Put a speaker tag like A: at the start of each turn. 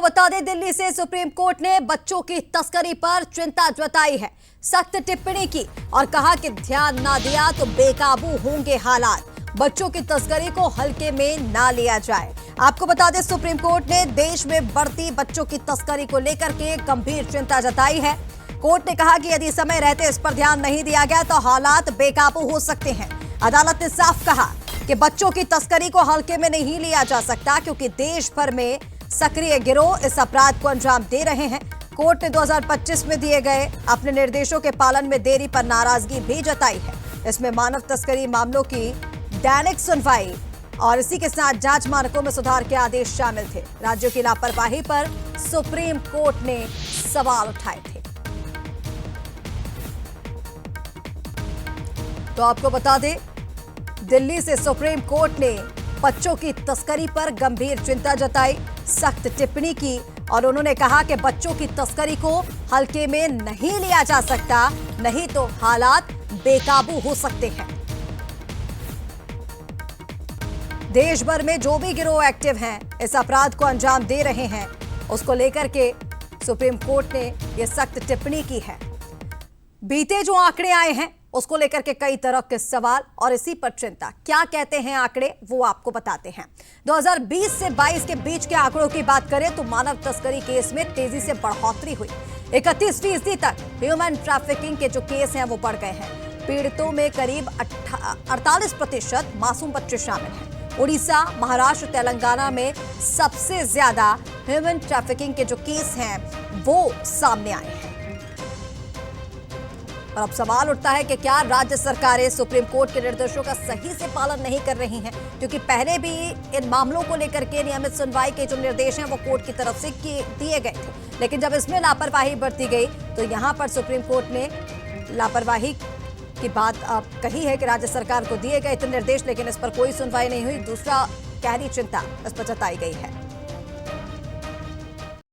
A: बता दें, दिल्ली से सुप्रीम कोर्ट ने बच्चों की तस्करी पर चिंता जताई है, सख्त टिप्पणी की और कहा कि ध्यान ना दिया तो बेकाबू होंगे हालात। बच्चों की तस्करी को हल्के में ना लिया जाए। आपको बता दें, सुप्रीम कोर्ट ने देश में बढ़ती बच्चों की तस्करी को लेकर के गंभीर चिंता जताई है। कोर्ट ने कहा कि यदि समय रहते इस पर ध्यान नहीं दिया गया तो हालात बेकाबू हो सकते हैं। अदालत ने साफ कहा कि बच्चों की तस्करी को हल्के में नहीं लिया जा सकता, क्योंकि देश भर में सक्रिय गिरोह इस अपराध को अंजाम दे रहे हैं। कोर्ट ने 2025 में दिए गए अपने निर्देशों के पालन में देरी पर नाराजगी भी जताई है। इसमें मानव तस्करी मामलों की दैनिक सुनवाई और इसी के साथ जांच मानकों में सुधार के आदेश शामिल थे। राज्यों की लापरवाही पर सुप्रीम कोर्ट ने सवाल उठाए थे। तो आपको बता दें, दिल्ली से सुप्रीम कोर्ट ने बच्चों की तस्करी पर गंभीर चिंता जताई, सख्त टिप्पणी की और उन्होंने कहा कि बच्चों की तस्करी को हल्के में नहीं लिया जा सकता, नहीं तो हालात बेकाबू हो सकते हैं। देश भर में जो भी गिरोह एक्टिव हैं, इस अपराध को अंजाम दे रहे हैं, उसको लेकर के सुप्रीम कोर्ट ने यह सख्त टिप्पणी की है। बीते जो आंकड़े आए हैं उसको लेकर के कई तरह के सवाल और इसी पर चिंता। क्या कहते हैं आंकड़े, वो आपको बताते हैं। 2020 से 22 के बीच के आंकड़ों की बात करें तो मानव तस्करी केस में तेजी से बढ़ोतरी हुई। 31% तक ह्यूमन ट्रैफिकिंग के जो केस हैं वो बढ़ गए हैं। पीड़ितों में करीब 48% मासूम बच्चे शामिल हैं। उड़ीसा, महाराष्ट्र, तेलंगाना में सबसे ज्यादा ह्यूमन ट्रैफिकिंग के जो केस हैं वो सामने आए हैं। और अब सवाल उठता है कि क्या राज्य सरकारें सुप्रीम कोर्ट के निर्देशों का सही से पालन नहीं कर रही हैं, क्योंकि पहले भी इन मामलों को लेकर के नियमित सुनवाई के जो निर्देश हैं वो कोर्ट की तरफ से दिए गए थे। लेकिन जब इसमें लापरवाही बरती गई तो यहां पर सुप्रीम कोर्ट ने लापरवाही की बात कही है कि राज्य सरकार को दिए गए थे निर्देश, लेकिन इस पर कोई सुनवाई नहीं हुई। दूसरा गहरी चिंता इस पर जताई गई है।